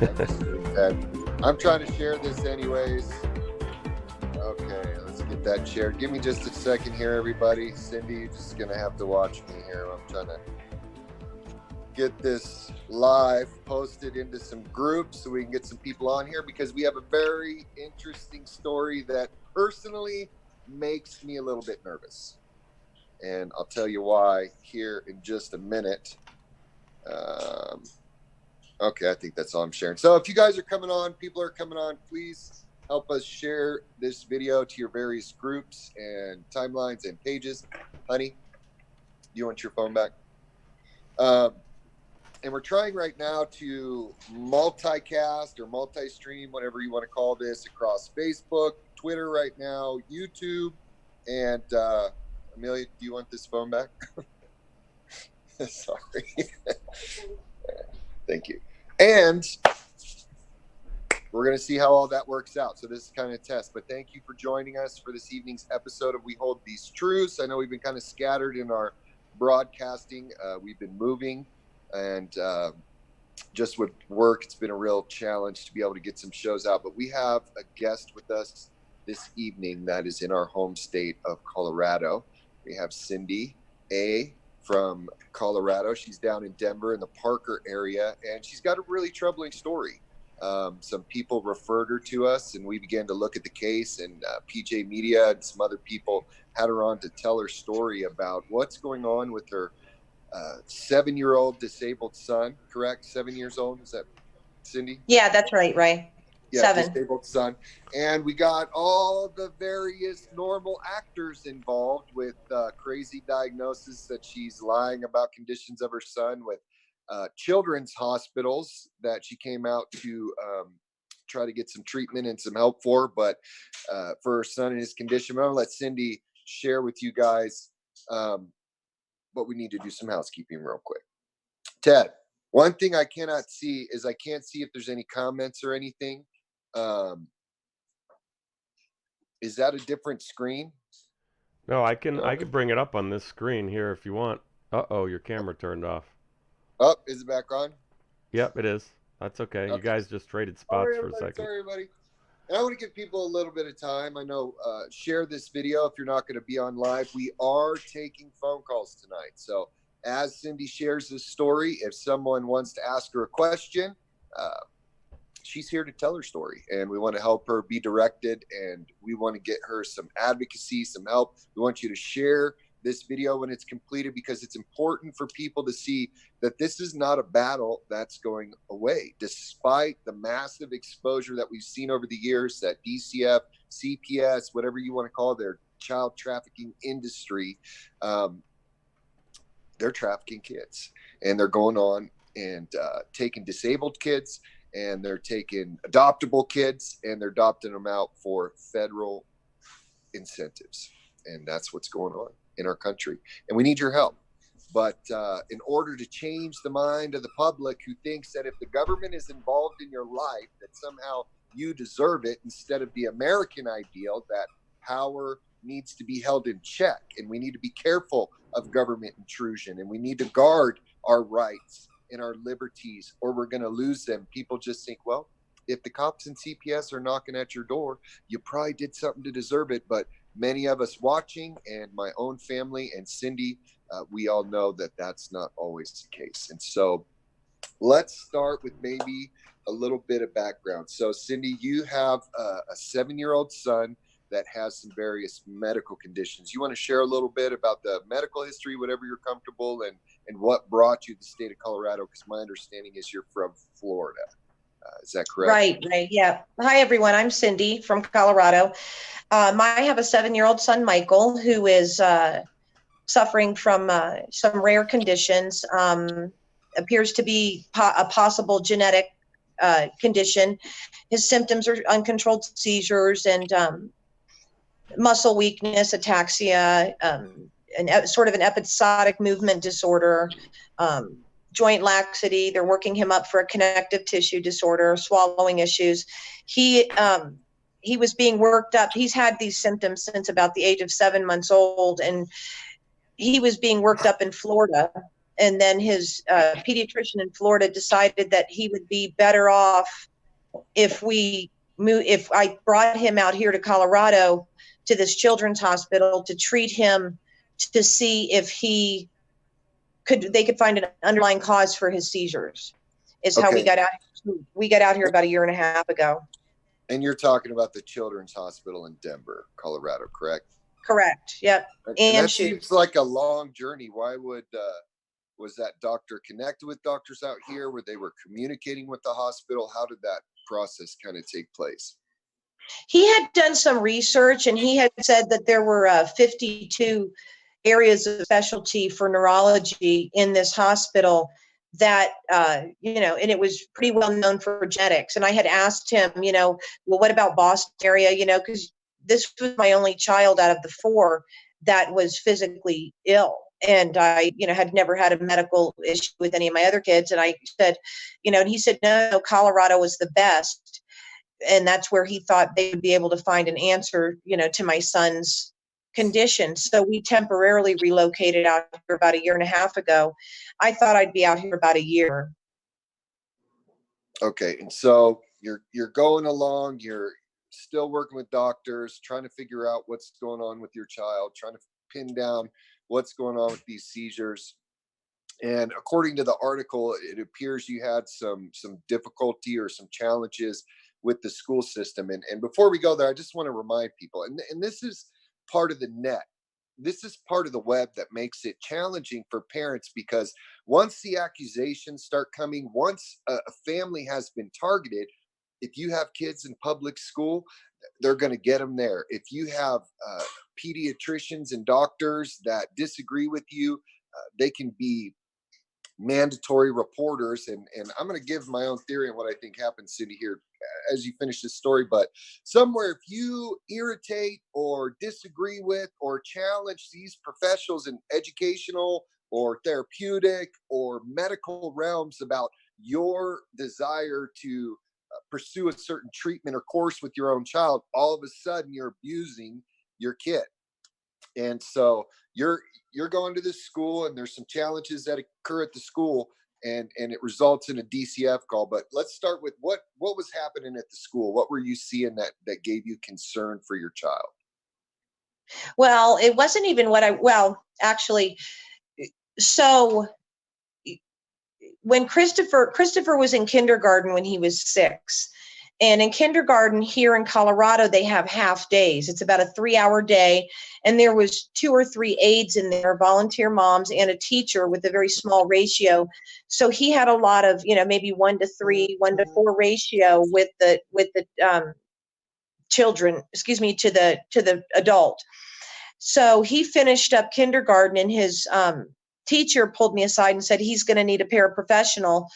Understood, Ted. I'm trying to share this anyways. Okay, let's get that shared. Give me just a second here, everybody. Cindy, you're just going to have to watch me here. I'm trying to get this live posted into some groups so we can get some people on here because we have a very interesting story that personally makes me a little bit nervous. And I'll tell you why here in just a minute. Um, okay, I think that's all I'm sharing. So if you guys are coming on, people are coming on, please help us share this video to your various groups and timelines and pages. Honey, you want your phone back? And we're trying right now to multicast or multi-stream, whatever you want to call this, across Facebook, Twitter right now, YouTube, and Amelia, do you want this phone back? Sorry. Thank you. And we're going to see how all that works out. So this is kind of a test, but thank you for joining us for this evening's episode of We Hold These Truths. I know we've been kind of scattered in our broadcasting. We've been moving and just with work, it's been a real challenge to be able to get some shows out. But we have a guest with us this evening that is in our home state of Colorado. We have Cindy A. from Colorado. She's down in Denver in the Parker area, and she's got a really troubling story. Some people referred her to us, and we began to look at the case, and PJ Media and some other people had her on to tell her story about what's going on with her 7-year-old disabled son, correct? 7 years old, is that Cindy? Yeah, that's right, Ray. Yeah, 7. disabled son. And we got all the various normal actors involved with crazy diagnosis that she's lying about conditions of her son with children's hospitals that she came out to try to get some treatment and some help for, but for her son and his condition. I'm going to let Cindy share with you guys, but we need to do some housekeeping real quick. Ted, one thing I cannot see is I can't see if there's any comments or anything. Is that a different screen? No, I can bring it up on this screen here if you want. Uh-oh, your camera turned off. Oh, is it back on? Yep, it is. That's okay. You guys just traded spots for a second. Sorry, everybody. And I want to give people a little bit of time. I know, share this video if you're not going to be on live. We are taking phone calls tonight. So as Cindy shares this story, if someone wants to ask her a question, she's here to tell her story, and we want to help her be directed, and we want to get her some advocacy, some help. We want you to share this video when it's completed because it's important for people to see that this is not a battle that's going away, despite the massive exposure that we've seen over the years that DCF, CPS, whatever you want to call their child trafficking industry, they're trafficking kids, and they're going on and taking disabled kids, and they're taking adoptable kids, and they're adopting them out for federal incentives. And that's what's going on in our country. And we need your help. But in order to change the mind of the public who thinks that if the government is involved in your life, that somehow you deserve it, instead of the American ideal that power needs to be held in check, and we need to be careful of government intrusion, and we need to guard our rights and our liberties, or we're going to lose them. People just think, well, if the cops and CPS are knocking at your door, you probably did something to deserve it. But many of us watching, and my own family and Cindy, we all know that that's not always the case. And so let's start with maybe a little bit of background. So Cindy, you have a 7-year-old son that has some various medical conditions. You want to share a little bit about the medical history, whatever you're comfortable, and what brought you to the state of Colorado? Because my understanding is you're from Florida. Is that correct? Right. Yeah. Hi, everyone. I'm Cindy from Colorado. I have a 7-year-old son, Michael, who is suffering from some rare conditions. Appears to be a possible genetic condition. His symptoms are uncontrolled seizures and muscle weakness, ataxia, sort of an episodic movement disorder, joint laxity. They're working him up for a connective tissue disorder, swallowing issues. He was being worked up. He's had these symptoms since about the age of 7 months old, and he was being worked up in Florida and then his pediatrician in Florida decided that he would be better off if I brought him out here to Colorado to this children's hospital to treat him, to see if they could find an underlying cause for his seizures. Is how we got out. We got out here about a year and a half ago. And you're talking about the Children's Hospital in Denver, Colorado, correct? Correct. Yep. And that seems like a long journey. Why was that doctor connected with doctors out here where they were communicating with the hospital? How did that process kind of take place? He had done some research, and he had said that there were 52 areas of specialty for neurology in this hospital that, and it was pretty well known for genetics. And I had asked him, well, what about Boston area? Because this was my only child out of the 4 that was physically ill. And I, had never had a medical issue with any of my other kids. And I said, and he said, no, Colorado was the best. And that's where he thought they would be able to find an answer, to my son's condition. So we temporarily relocated out here about a year and a half ago. I thought I'd be out here about a year. Okay. And so you're going along, you're still working with doctors, trying to figure out what's going on with your child, trying to pin down what's going on with these seizures. And according to the article, it appears you had some difficulty or some challenges with the school system. And before we go there, I just want to remind people, and this is part of the net. This is part of the web that makes it challenging for parents, because once the accusations start coming, once a family has been targeted, if you have kids in public school, they're going to get them there. If you have pediatricians and doctors that disagree with you, they can be mandatory reporters. And I'm going to give my own theory on what I think happened, Cindy, here as you finish this story. But somewhere, if you irritate or disagree with or challenge these professionals in educational or therapeutic or medical realms about your desire to pursue a certain treatment or course with your own child, all of a sudden you're abusing your kid. And so you're going to this school, and there's some challenges that occur at the school, and it results in a DCF call. But let's start with what was happening at the school. What were you seeing that gave you concern for your child? Well, it wasn't even actually, so when Christopher was in kindergarten when he was 6. And in kindergarten here in Colorado, they have half days. It's about a 3-hour day. And there was 2 or 3 aides in there, volunteer moms and a teacher with a very small ratio. So he had a lot of, maybe 1-3, 1-4 ratio with the children, to the adult. So he finished up kindergarten, and his teacher pulled me aside and said, he's going to need a paraprofessional.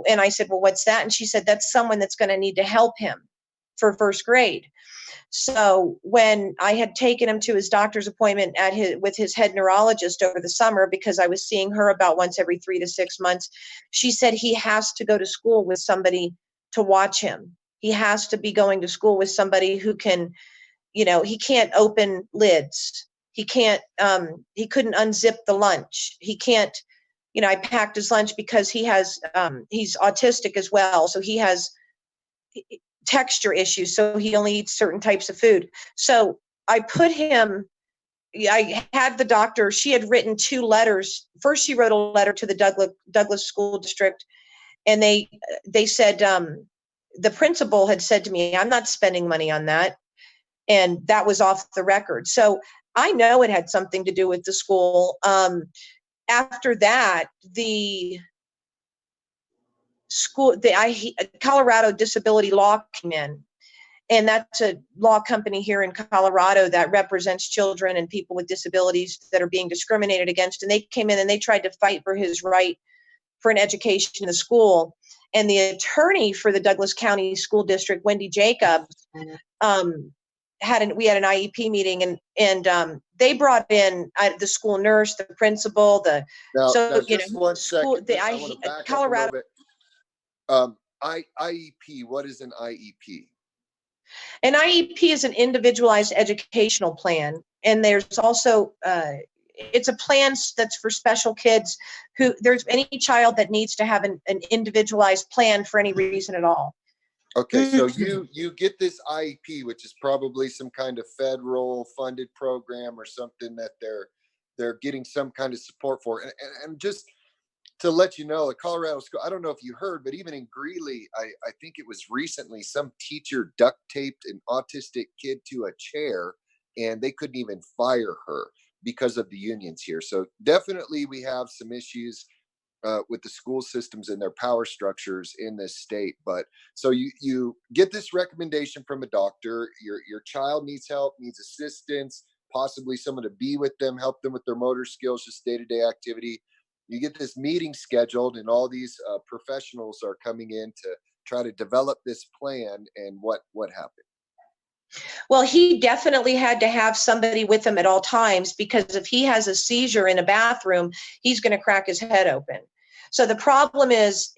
And I said, well, what's that? And she said, that's someone that's going to need to help him for first grade. So when I had taken him to his doctor's appointment with his head neurologist over the summer, because I was seeing her about once every 3 to 6 months, she said he has to go to school with somebody to watch him. He has to be going to school with somebody who can, he can't open lids. He can't, he couldn't unzip the lunch. He can't, I packed his lunch because he has, he's autistic as well. So he has texture issues. So he only eats certain types of food. So I had the doctor, she had written 2 letters. First, she wrote a letter to the Douglas School District. And they said, the principal had said to me, I'm not spending money on that. And that was off the record. So I know it had something to do with the school. After that, the school, Colorado Disability Law came in, and that's a law company here in Colorado that represents children and people with disabilities that are being discriminated against. And they came in and they tried to fight for his right for an education in the school. And the attorney for the Douglas County School District, Wendy Jacobs, we had an IEP meeting, and they brought in the school nurse, the principal, Colorado. IEP. What is an IEP? An IEP is an individualized educational plan, and there's also it's a plan that's for special kids who there's any child that needs to have an individualized plan for any reason at all. Okay, so you get this IEP, which is probably some kind of federal funded program or something that they're getting some kind of support for. And just to let you know, at Colorado School, I don't know if you heard, but even in Greeley, I think it was recently, some teacher duct taped an autistic kid to a chair and they couldn't even fire her because of the unions here. So definitely we have some issues with the school systems and their power structures in this state. But so you get this recommendation from a doctor. Your child needs help, needs assistance, possibly someone to be with them, help them with their motor skills, just day to day activity. You get this meeting scheduled, and all these professionals are coming in to try to develop this plan. And what happened? Well, he definitely had to have somebody with him at all times, because if he has a seizure in a bathroom, he's going to crack his head open. So the problem is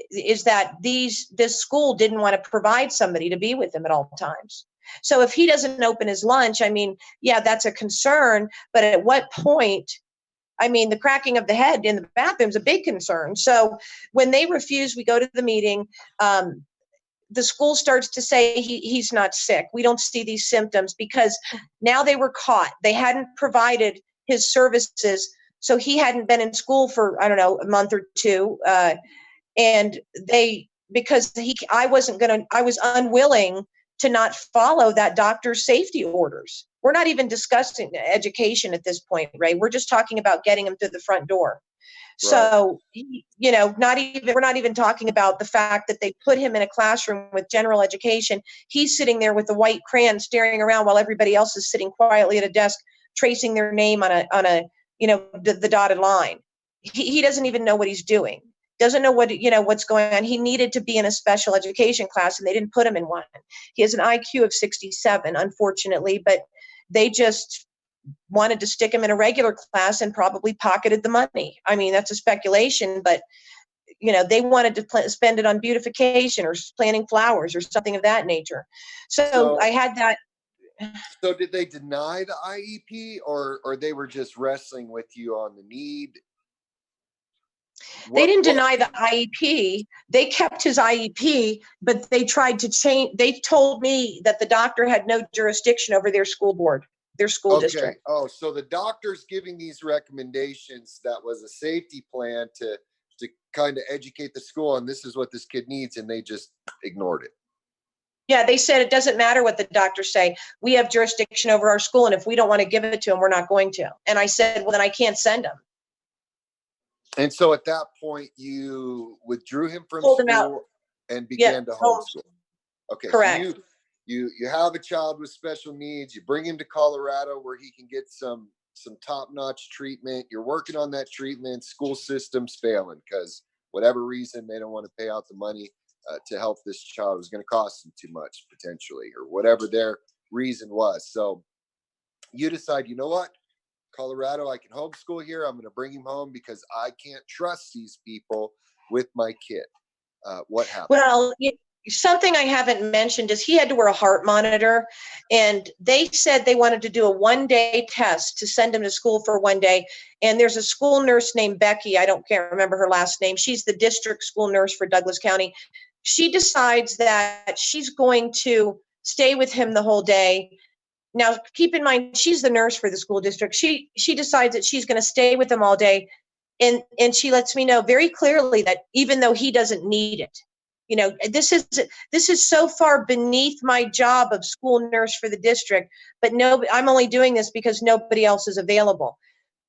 that this school didn't want to provide somebody to be with him at all times. So if he doesn't open his lunch, I mean, yeah, that's a concern. But at what point? I mean, the cracking of the head in the bathroom is a big concern. So when they refuse, we go to the meeting. The school starts to say he's not sick. We don't see these symptoms, because now they were caught. They hadn't provided his services. So he hadn't been in school for, I don't know, a month or two. And I was unwilling to not follow that doctor's safety orders. We're not even discussing education at this point, right? We're just talking about getting him to the front door. Right. So, we're not even talking about the fact that they put him in a classroom with general education. He's sitting there with a white crayon staring around while everybody else is sitting quietly at a desk, tracing their name on a the dotted line. He doesn't even know what he's doing. Doesn't know what's going on. He needed to be in a special education class, and they didn't put him in one. He has an IQ of 67, unfortunately, but they just wanted to stick him in a regular class and probably pocketed the money. I mean, that's a speculation, but they wanted to spend it on beautification or planting flowers or something of that nature. So I had that. So did they deny the IEP, or they were just wrestling with you on the need? They didn't deny the IEP. They kept his IEP, but they tried to change. They told me that the doctor had no jurisdiction over their school board, their school district. Oh, so the doctor's giving these recommendations. That was a safety plan to kind of educate the school, and this is what this kid needs, and they just ignored it. Yeah, they said it doesn't matter what the doctors say. We have jurisdiction over our school, and if we don't want to give it to him, we're not going to. And I said, well, then I can't send him. And so at that point, you withdrew him from Pulled school him out. and began to homeschool. Okay, correct. So you have a child with special needs. You bring him to Colorado where he can get some top-notch treatment. You're working on that treatment. School system's failing because whatever reason they don't want to pay out the money to help this child. It was going to cost them too much potentially, or whatever their reason was. So you decide, you know what? Colorado, I can homeschool here. I'm going to bring him home because I can't trust these people with my kid. What happened? Well, something I haven't mentioned is he had to wear a heart monitor, and they said they wanted to do a one-day test to send him to school for one day. And there's a school nurse named Becky. Can't remember her last name. She's the district school nurse for Douglas County. She decides that she's going to stay with him the whole day. Now, keep in mind, she's the nurse for the school district. She decides that she's going to stay with him all day. And she lets me know very clearly that even though he doesn't need it, this is so far beneath my job of school nurse for the district, but I'm only doing this because nobody else is available.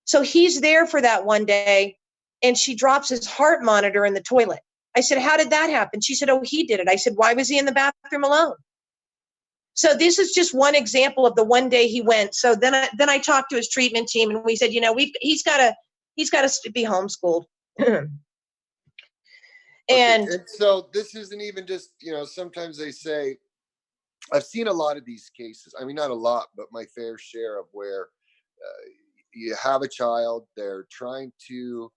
So he's there for that one day, and she drops his heart monitor in the toilet. I said, how did that happen? She said, oh, he did it. I said, why was he in the bathroom alone? So this is just one example of the one day he went. So then I talked to his treatment team, and we said, he's got to be homeschooled. And so this isn't even just, sometimes they say, I've seen a lot of these cases. I mean, not a lot, but my fair share of where you have a child, they're trying to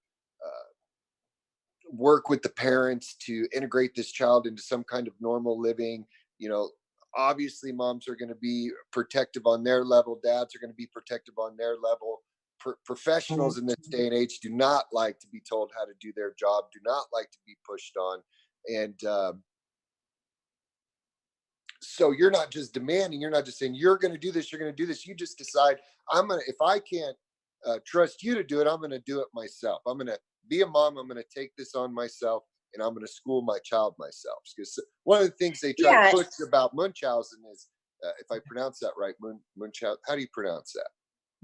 work with the parents to integrate this child into some kind of normal living. Obviously moms are going to be protective on their level. Dads are going to be protective on their level. professionals in this day and age do not like to be told how to do their job, do not like to be pushed on. And so you're not just demanding, you're not just saying you're going to do this, you're going to do this. You just decide, if I can't trust you to do it, I'm going to do it myself. I'm going to be a mom. I'm going to take this on myself, and I'm going to school my child myself. Because one of the things they try to push about Munchausen is, if I pronounce that right, Munchausen, how do you pronounce that?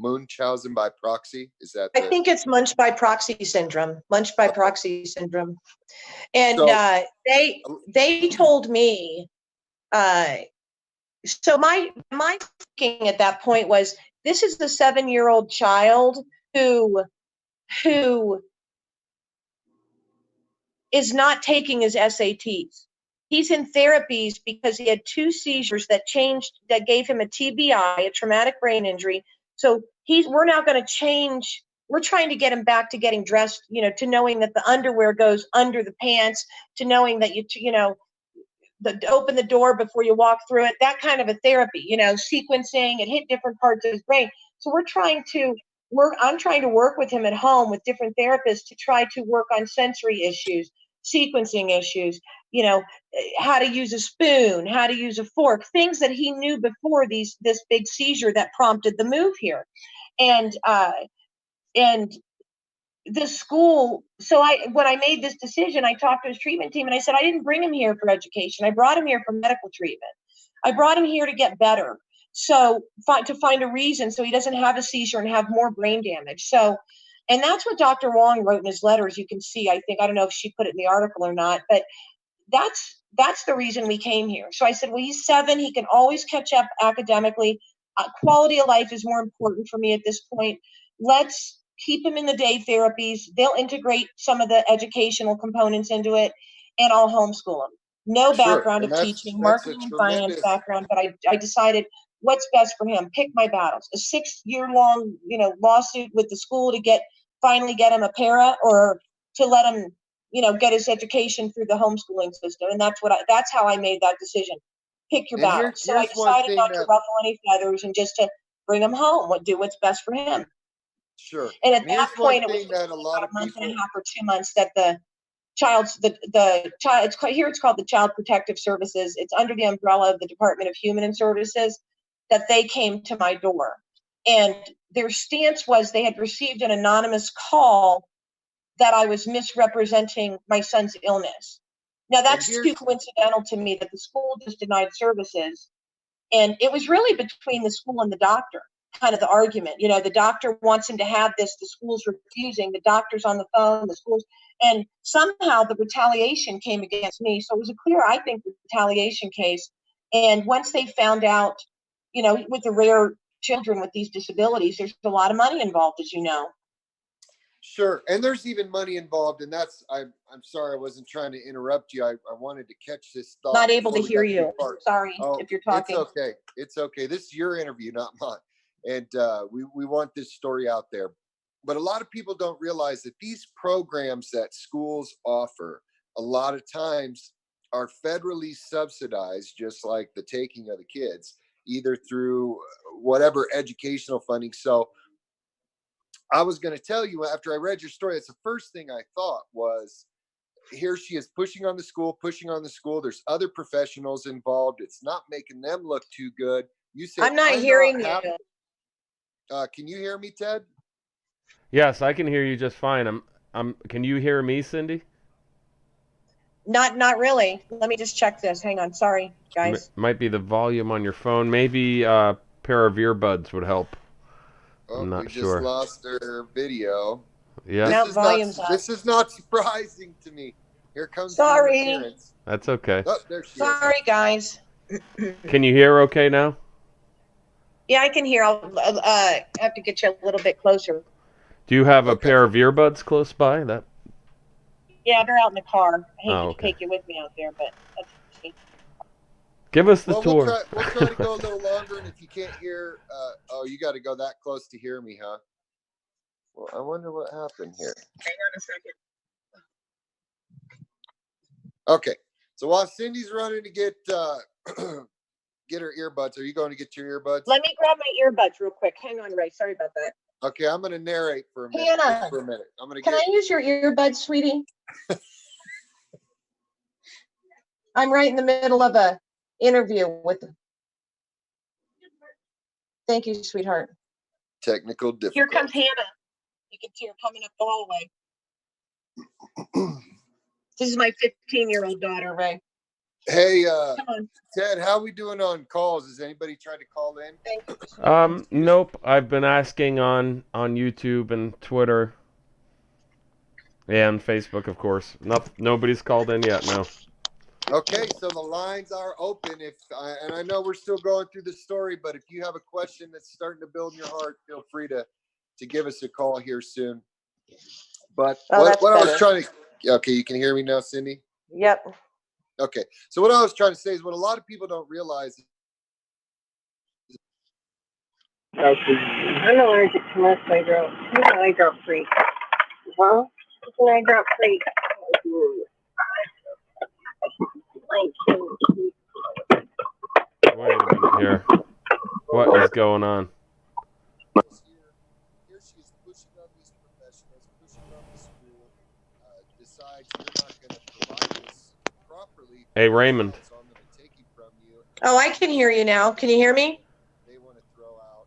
Munchausen by proxy? Is that? I think it's Munch by proxy syndrome. Munch by proxy syndrome. And So- they told me, so my thinking at that point was, this is the 7-year-old child who is not taking his SATs. He's in therapies because he had 2 seizures that gave him a TBI, a traumatic brain injury. So we're now going to change. We're trying to get him back to getting dressed, to knowing that the underwear goes under the pants, to knowing that open the door before you walk through it, that kind of a therapy, sequencing. It hit different parts of his brain. So I'm trying to work with him at home with different therapists to try to work on sensory issues, sequencing issues, how to use a spoon, how to use a fork, things that he knew before this big seizure that prompted the move here. And the school, so when I made this decision, I talked to his treatment team and I said, I didn't bring him here for education. I brought him here for medical treatment. I brought him here to get better. So to find a reason so he doesn't have a seizure and have more brain damage. So, and that's what Dr. Wong wrote in his letter, as you can see. I don't know if she put it in the article or not, but that's the reason we came here. So I said, well, he's 7. He can always catch up academically. Quality of life is more important for me at this point. Let's keep him in the day therapies. They'll integrate some of the educational components into it, and I'll homeschool him. No background of teaching, marketing and finance background, but I decided what's best for him. Pick my battles. A 6-year-long, lawsuit with the school to finally get him a para, or to let him, get his education through the homeschooling system. And that's how I made that decision. Pick your battles. So I decided not to ruffle any feathers and just to bring him home. Do what's best for him. Sure. And at that point, it was about a month and a half or 2 months that the child's the child, it's called the Child Protective Services. It's under the umbrella of the Department of Human Services, that they came to my door. And their stance was they had received an anonymous call that I was misrepresenting my son's illness. Now, that's too coincidental to me that the school just denied services. And it was really between the school and the doctor, kind of the argument. The doctor wants him to have this, the school's refusing, the doctor's on the phone, the school's, and somehow the retaliation came against me. So it was a clear, I think, retaliation case. And once they found out, with the rare children with these disabilities, there's a lot of money involved, as you know. Sure. And there's even money involved. And I'm sorry, I wasn't trying to interrupt you. I wanted to catch this thought. Not able to hear you. Sorry if you're talking. It's okay. It's okay. This is your interview, not mine. And we want this story out there. But a lot of people don't realize that these programs that schools offer a lot of times are federally subsidized, just like the taking of the kids, either through whatever educational funding. So I was going to tell you, after I read your story, that's the first thing I thought was, here she is pushing on the school. There's other professionals involved. It's not making them look too good. You said, I'm not hearing you. Can you hear me, Ted? Yes, I can hear you just fine. Can you hear me, Cindy? Not really. Let me just check this. Hang on. Sorry, guys. Might be the volume on your phone. Maybe a pair of earbuds would help. I'm not sure. Just lost our video. Yeah. This is not surprising to me. Here comes. Sorry. That's okay. Oh, there she is. Sorry, guys. Can you hear okay now? Yeah, I can hear. I'll have to get you a little bit closer. Do you have a pair of earbuds close by? Yeah, they're out in the car. I hate to take you with me out there, but that's okay. Give us the tour. We'll try to go a little longer, and if you can't hear, you got to go that close to hear me, huh? Well, I wonder what happened here. Hang on a second. Okay, so while Cindy's running to get get her earbuds, are you going to get your earbuds? Let me grab my earbuds real quick. Hang on, Ray. Sorry about that. Okay, I'm going to narrate for a minute. Hannah, just for a minute. I'm going to can I use your earbuds, sweetie? I'm right in the middle of a interview with. Thank you, sweetheart. technical difficulty. Here comes Hannah. You can see her coming up the hallway. This is my 15-year-old daughter, Ray. Hey, Come on. Ted, how we doing on calls? Has anybody tried to call in? Thank you. Nope. I've been asking on YouTube and Twitter and Facebook, of course. Nobody's called in yet. No. Okay, so the lines are open. And I know we're still going through the story, but if you have a question that's starting to build in your heart, feel free to give us a call here soon. But what I was trying to, okay, you can hear me now, Cindy? Yep. Okay, so what I was trying to say is what a lot of people don't realize. I'm allergic to Mustang. I'm an eye drop freak. Huh? It's an eye drop freak. Wait a minute here. What is going on? Here she is pushing on these professionals, pushing on the school, decides you're not going to provide this properly. Hey, Raymond. So I'm going to take it from you. Oh, I can hear you now. Can you hear me? They want to throw out.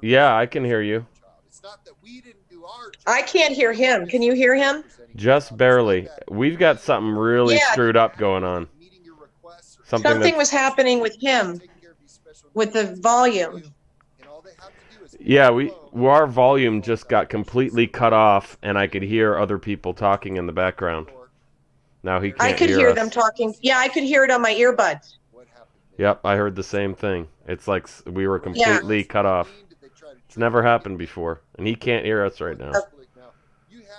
Yeah, I can hear you. It's not that we didn't do our job. I can't hear him. Can you hear him? Just barely. We've got something really screwed up going on. Something was happening with him, with the volume. Yeah, our volume just got completely cut off, and I could hear other people talking in the background. Now he can't hear us. I could hear them talking. Yeah, I could hear it on my earbuds. Yep, I heard the same thing. It's like we were completely cut off. It's never happened before, and he can't hear us right now.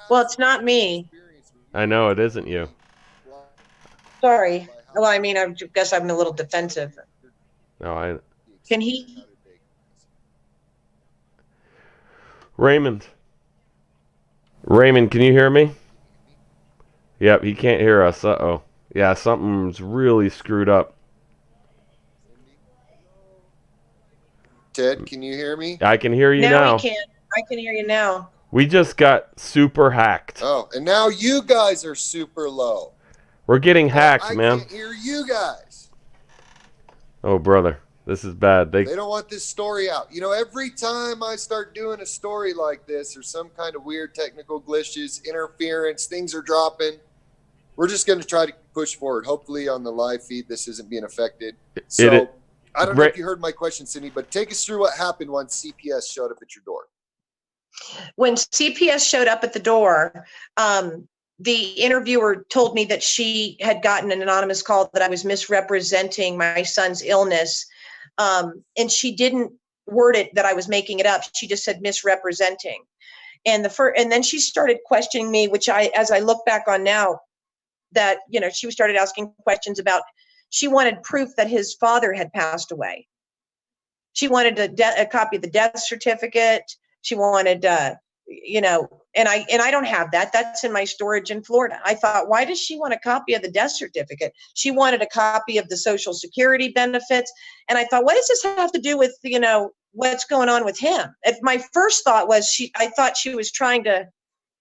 Well, it's not me. I know, it isn't you. Sorry. Well, I mean, I guess I'm a little defensive. No, Can he? Raymond, can you hear me? Yep, he can't hear us. Uh-oh. Yeah, something's really screwed up. Ted, can you hear me? I can hear you now. Now he can. I can hear you now. We just got super hacked. Oh, and now you guys are super low. We're getting hacked, man. I can't hear you guys. Oh, brother. This is bad. They don't want this story out. You know, every time I start doing a story like this or some kind of weird technical glitches, interference, things are dropping, we're just going to try to push forward. Hopefully on the live feed, this isn't being affected. So I don't know if you heard my question, Cindy, but take us through what happened once CPS showed up at your door. When CPS showed up at the door, the interviewer told me that she had gotten an anonymous call that I was misrepresenting my son's illness. And she didn't word it that I was making it up. She just said misrepresenting. And then she started questioning me, which as I look back on now, that, she started asking questions about, she wanted proof that his father had passed away. She wanted a copy of the death certificate. She wanted, and I don't have that. That's in my storage in Florida. I thought, why does she want a copy of the death certificate? She wanted a copy of the Social Security benefits. And I thought, what does this have to do with, what's going on with him? My first thought was I thought she was trying to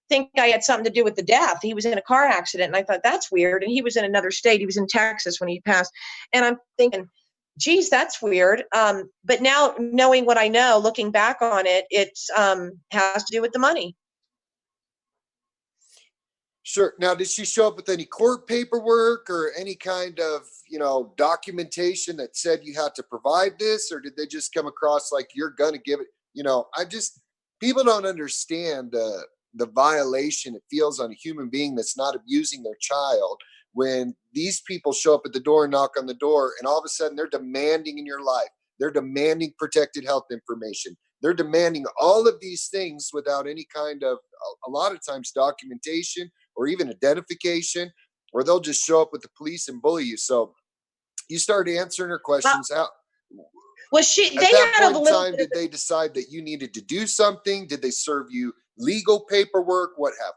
think I had something to do with the death. He was in a car accident. And I thought, that's weird. And he was in another state. He was in Texas when he passed. And I'm thinking, geez, that's weird. But now knowing what I know, looking back on it, it's has to do with the money. Sure. Now, did she show up with any court paperwork or any kind of, documentation that said you had to provide this, or did they just come across like you're going to give it? People don't understand the violation it feels on a human being that's not abusing their child when these people show up at the door and knock on the door, and all of a sudden they're demanding in your life. They're demanding protected health information. They're demanding all of these things without any kind of, a lot of times, documentation or even identification, or they'll just show up with the police and bully you. So you start answering her questions. At that point in time, did they decide that you needed to do something? Did they serve you legal paperwork? What happened?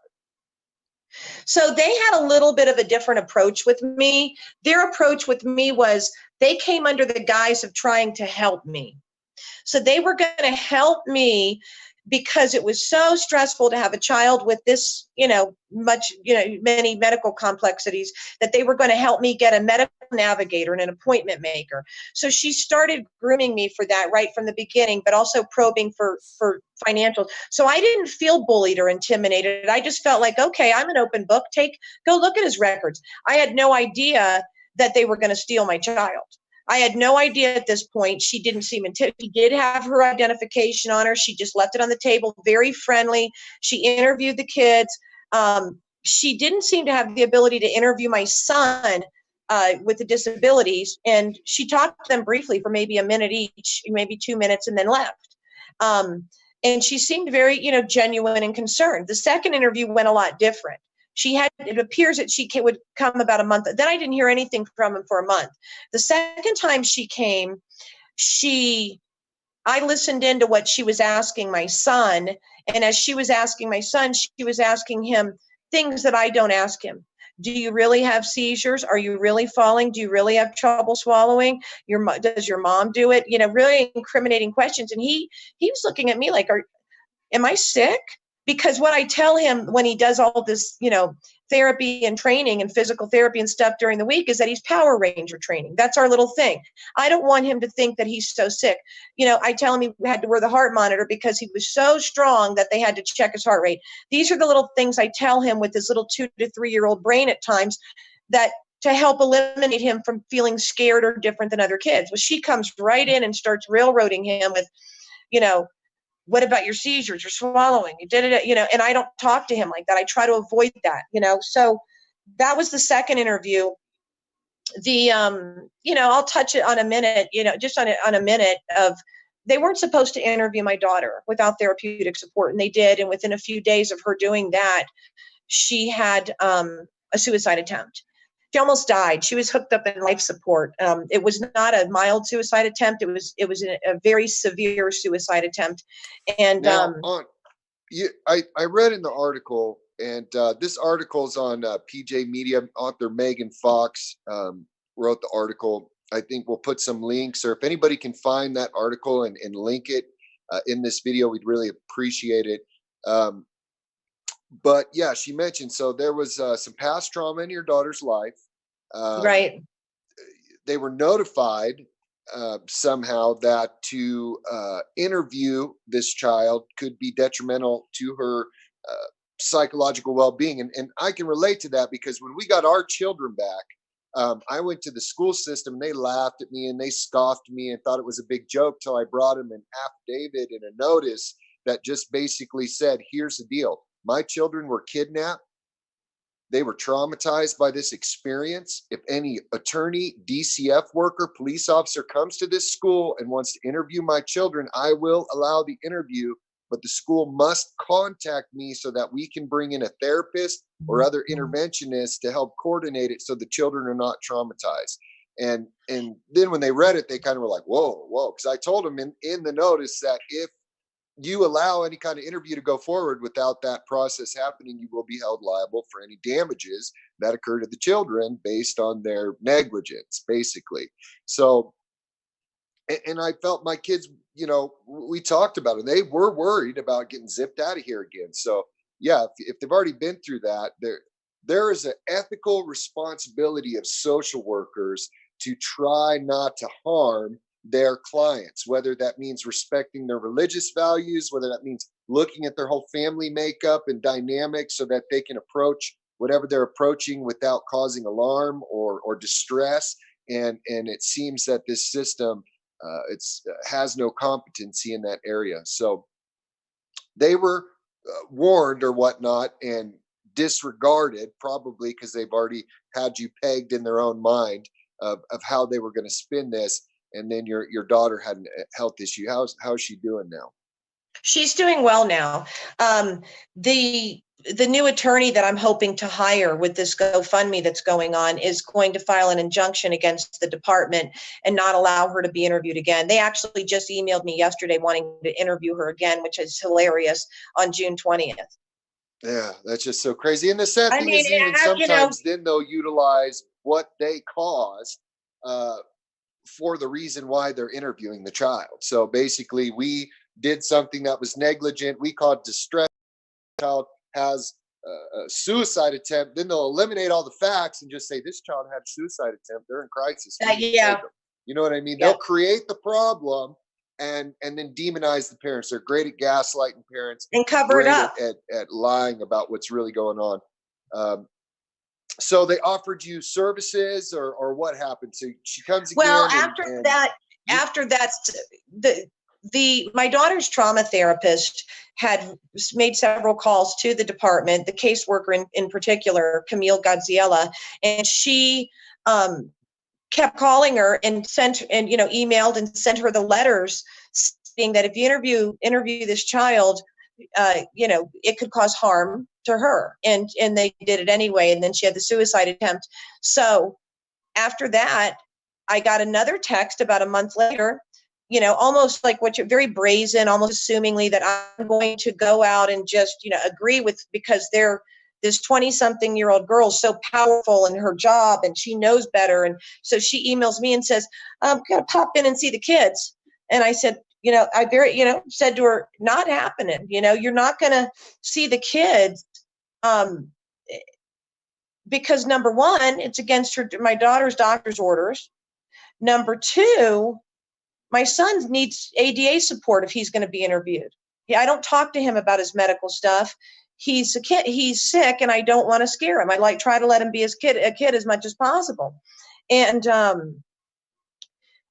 So they had a little bit of a different approach with me. Their approach with me was they came under the guise of trying to help me. So they were going to help me because it was so stressful to have a child with this, many medical complexities, that they were going to help me get a medical navigator and an appointment maker. So she started grooming me for that right from the beginning, but also probing for financials. So I didn't feel bullied or intimidated. I just felt like, okay, I'm an open book. Go look at his records. I had no idea that they were going to steal my child. I had no idea at this point. She didn't seem intimidated. She did have her identification on her. She just left it on the table, very friendly. She interviewed the kids. She didn't seem to have the ability to interview my son with the disabilities. And she talked to them briefly for maybe a minute each, maybe 2 minutes, and then left. And she seemed very, genuine and concerned. The second interview went a lot different. It appears that she would come about a month. Then I didn't hear anything from him for a month. The second time she came, I listened into what she was asking my son. And as she was asking my son, she was asking him things that I don't ask him. Do you really have seizures? Are you really falling? Do you really have trouble swallowing? Does your mom do it? Really incriminating questions. And he was looking at me like, am I sick? Because what I tell him when he does all this, therapy and training and physical therapy and stuff during the week is that he's Power Ranger training. That's our little thing. I don't want him to think that he's so sick. I tell him he had to wear the heart monitor because he was so strong that they had to check his heart rate. These are the little things I tell him with his little 2 to 3 year old brain at times, that to help eliminate him from feeling scared or different than other kids. Well, she comes right in and starts railroading him with, what about your seizures, your swallowing? You did it, and I don't talk to him like that. I try to avoid that, So that was the second interview. I'll touch it on a minute, just on a minute of, they weren't supposed to interview my daughter without therapeutic support, and they did. And within a few days of her doing that, she had a suicide attempt. She almost died. She was hooked up in life support. It was not a mild suicide attempt. It was a very severe suicide attempt. And now, I read in the article, and this article is on PJ Media. Author Megan Fox wrote the article. I think we'll put some links, or if anybody can find that article and link it in this video, we'd really appreciate it. But yeah, she mentioned, so there was some past trauma in your daughter's life. Right. They were notified somehow that to interview this child could be detrimental to her psychological well-being. And I can relate to that, because when we got our children back, I went to the school system and they laughed at me and they scoffed me and thought it was a big joke, till I brought them an affidavit and a notice that just basically said, here's the deal. My children were kidnapped. They were traumatized by this experience. If any attorney, DCF worker, police officer comes to this school and wants to interview my children, I will allow the interview, but the school must contact me so that we can bring in a therapist or other interventionist to help coordinate it so the children are not traumatized. And then when they read it, they kind of were like, whoa, because I told them in the notice that if you allow any kind of interview to go forward without that process happening, you will be held liable for any damages that occur to the children based on their negligence, basically. So, and I felt my kids, we talked about it. They were worried about getting zipped out of here again. So yeah, if they've already been through that, there is an ethical responsibility of social workers to try not to harm their clients, whether that means respecting their religious values, whether that means looking at their whole family makeup and dynamics so that they can approach whatever they're approaching without causing alarm or distress. And it seems that this system has no competency in that area. So they were warned or whatnot and disregarded, probably because they've already had you pegged in their own mind of how they were going to spin this. And then your daughter had a health issue. How's she doing now? She's doing well now. The new attorney that I'm hoping to hire with this GoFundMe that's going on is going to file an injunction against the department and not allow her to be interviewed again. They actually just emailed me yesterday wanting to interview her again, which is hilarious, on June 20th. Yeah, that's just so crazy. And the sad thing is, even sometimes then they'll utilize what they caused for the reason why they're interviewing the child. So basically, we did something that was negligent. We call it distress. Child has a suicide attempt, then they'll eliminate all the facts and just say this child had a suicide attempt. They're in crisis. Yeah. You know what I mean? Yeah. They'll create the problem and then demonize the parents. They're great at gaslighting parents and cover it up. At lying about what's really going on. So they offered you services, or what happened? So she comes again. Well, after that, my daughter's trauma therapist had made several calls to the department, the caseworker in particular, Camille Gaziella, and she kept calling her and emailed and sent her the letters saying that if you interview this child, it could cause harm to her, and they did it anyway. And then she had the suicide attempt. So after that, I got another text about a month later, almost like what you're very brazen, almost assumingly that I'm going to go out and just, agree with, because this 20-something-year-old girl is so powerful in her job and she knows better. And so she emails me and says, I'm going to pop in and see the kids. And I said, I said to her, not happening. You're not going to see the kids because number one, it's against my daughter's doctor's orders. Number two, my son needs ADA support if he's going to be interviewed. Yeah, I don't talk to him about his medical stuff. He's a kid. He's sick, and I don't want to scare him. I try to let him be a kid as much as possible. And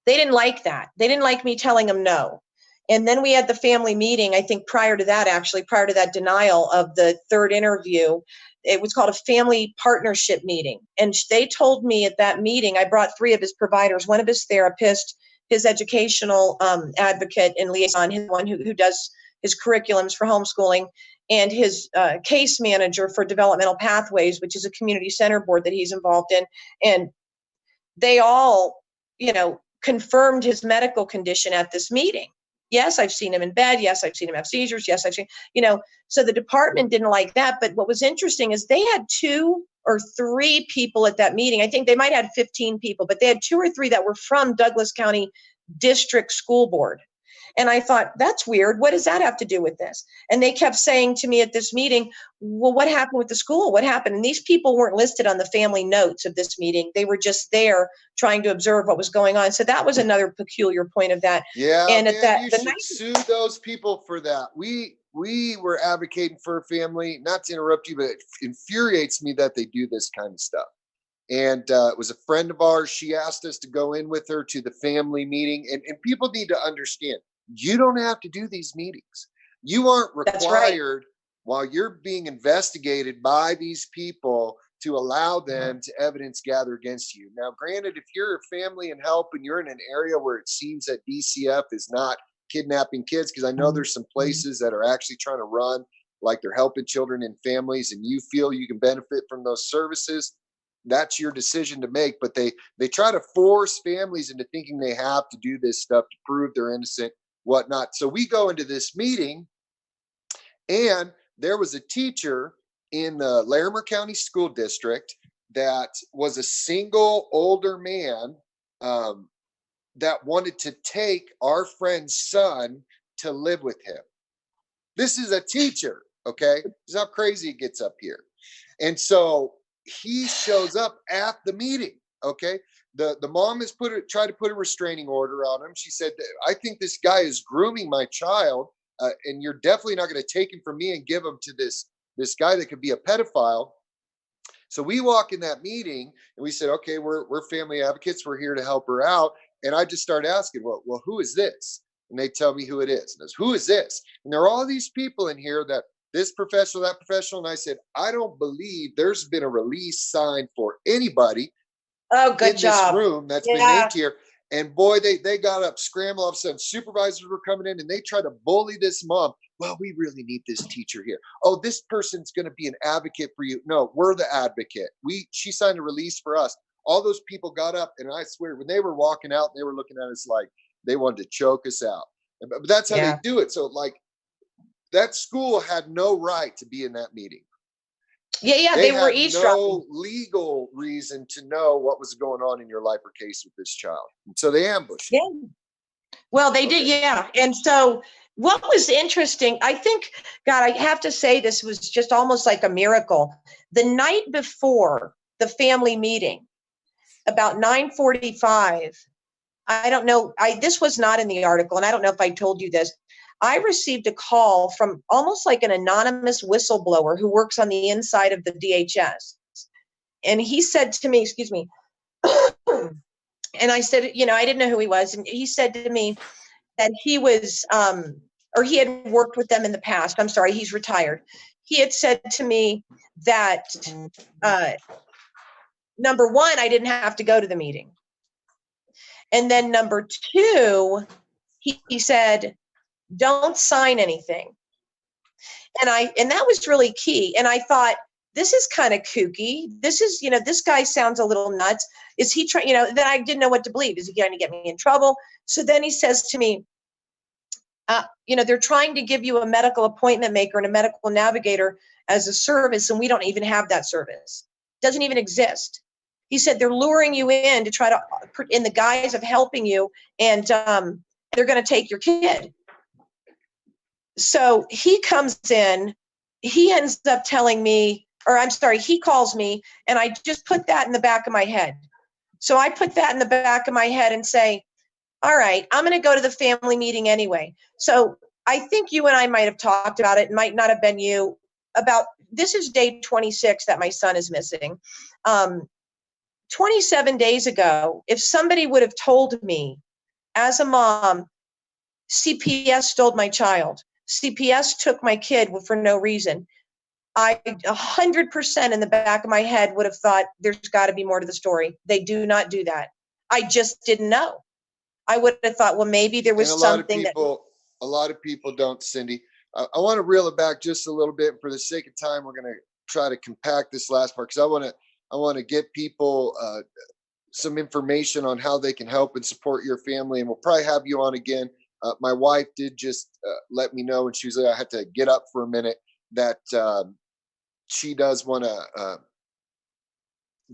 they didn't like that. They didn't like me telling them no. And then we had the family meeting. I think prior to that denial of the third interview, it was called a family partnership meeting. And they told me at that meeting, I brought 3 of his providers, one of his therapists, his educational advocate and liaison, his one who does his curriculums for homeschooling, and his case manager for developmental pathways, which is a community center board that he's involved in. And they all, confirmed his medical condition at this meeting. Yes, I've seen him in bed. Yes, I've seen him have seizures. Yes, I've seen, so the department didn't like that. But what was interesting is they had 2 or 3 people at that meeting. I think they might have had 15 people, but they had 2 or 3 that were from Douglas County District School Board. And I thought, that's weird. What does that have to do with this? And they kept saying to me at this meeting, well, what happened with the school? What happened? And these people weren't listed on the family notes of this meeting. They were just there trying to observe what was going on. So that was another peculiar point of that. Yeah, and man, you should sue those people for that. We were advocating for a family, not to interrupt you, but it infuriates me that they do this kind of stuff. And it was a friend of ours. She asked us to go in with her to the family meeting. And people need to understand, you don't have to do these meetings. You aren't required while you're being investigated by these people to allow them to evidence gather against you. Now, granted, if you're a family and help and you're in an area where it seems that DCF is not kidnapping kids, because I know there's some places that are actually trying to run like they're helping children and families, and you feel you can benefit from those services, that's your decision to make. But they try to force families into thinking they have to do this stuff to prove they're innocent, whatnot. So we go into this meeting, and there was a teacher in the Larimer County School District that was a single older man that wanted to take our friend's son to live with him. This is a teacher, okay? This is how crazy it gets up here. And so he shows up at the meeting, okay? The mom has tried to put a restraining order on him. She said, I think this guy is grooming my child, and you're definitely not going to take him from me and give him to this guy that could be a pedophile. So we walk in that meeting and we said, okay, we're family advocates. We're here to help her out. And I just started asking, well, who is this? And they tell me who it is. And I said, who is this? And there are all these people in here, that this professional, that professional. And I said, I don't believe there's been a release signed for anybody in this room that's been named here. And boy, they got up, scrambled. All of a sudden, supervisors were coming in and they tried to bully this mom. Well, we really need this teacher here. Oh, this person's going to be an advocate for you. No, we're the advocate. She signed a release for us. All those people got up, and I swear, when they were walking out, they were looking at us like they wanted to choke us out. But that's how they do it. So, like, that school had no right to be in that meeting. Yeah, they were eavesdropping. No legal reason to know what was going on in your life or case with this child. And so they ambushed. Yeah. Well, they did, yeah. And so What was interesting, I think, God, I have to say this was just almost like a miracle. The night before the family meeting, about 9:45, I don't know, this was not in the article, and I don't know if I told you this. I received a call from almost like an anonymous whistleblower who works on the inside of the DHS. And he said to me, excuse me, and I said, I didn't know who he was. And he said to me that he was, or he had worked with them in the past. I'm sorry, he's retired. He had said to me that, number one, I didn't have to go to the meeting. And then number two, he said, don't sign anything. And that was really key. And I thought, this is kind of kooky. This is, this guy sounds a little nuts. Is he trying, then I didn't know what to believe. Is he going to get me in trouble? So then he says to me, they're trying to give you a medical appointment maker and a medical navigator as a service, and we don't even have that service. Doesn't even exist. He said they're luring you in to try to, in the guise of helping you, and they're going to take your kid. So he comes in, he ends up telling me, or I'm sorry, he calls me, and I just put that in the back of my head. So I put that in the back of my head and say, all right, I'm going to go to the family meeting anyway. So I think you and I might have talked about it. It might not have been you. About, this is day 26 that my son is missing. 27 days ago, if somebody would have told me as a mom, CPS stole my child, CPS took my kid for no reason, I 100% in the back of my head would have thought there's got to be more to the story. They do not do that. I just didn't know. I would have thought, well, maybe there was something that. A lot of people don't, Cindy. I want to reel it back just a little bit. For the sake of time, we're going to try to compact this last part, because I want to get people some information on how they can help and support your family. And we'll probably have you on again. My wife did just let me know, and she was like, I had to get up for a minute, that she does want to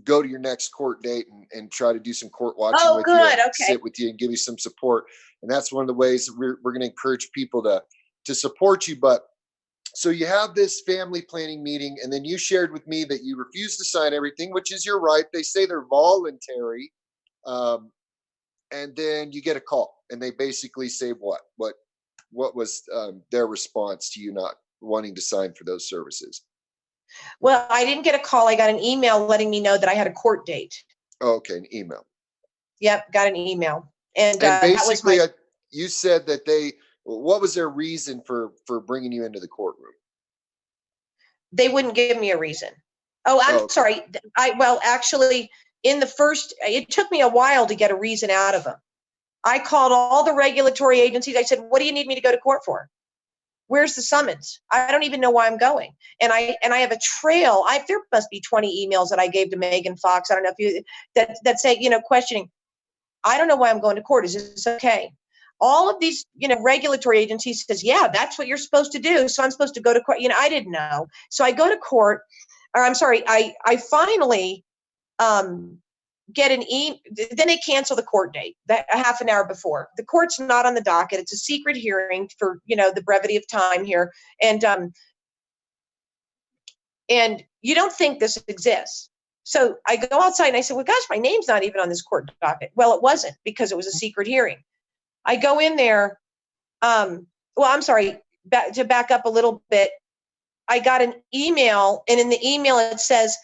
go to your next court date and try to do some court watching with you, and sit with you and give you some support. And that's one of the ways that we're going to encourage people to support you. But so you have this family planning meeting, and then you shared with me that you refuse to sign everything, which is your right. They say they're voluntary. And then you get a call, and they basically say what was their response to you not wanting to sign for those services? Well, I didn't get a call. I got an email letting me know that I had a court date. Oh, okay, an email. Yep, got an email. And basically, that was you said that what was their reason for bringing you into the courtroom? They wouldn't give me a reason. Oh, I'm sorry. Actually, it took me a while to get a reason out of them. I called all the regulatory agencies. I said, what do you need me to go to court for? Where's the summons? I don't even know why I'm going. And I have a trail. There must be 20 emails that I gave to Megan Fox. I don't know if you that say, questioning. I don't know why I'm going to court. Is this okay? All of these, regulatory agencies says, yeah, that's what you're supposed to do. So I'm supposed to go to court. I didn't know. So I go to court, or I'm sorry, I finally get an then they cancel the court date a half an hour before. The court's not on the docket. It's a secret hearing for, the brevity of time here. And you don't think this exists. So I go outside and I said, well, gosh, my name's not even on this court docket. Well, it wasn't, because it was a secret hearing. I go in there. I'm sorry, to back up a little bit. I got an email, and in the email it says,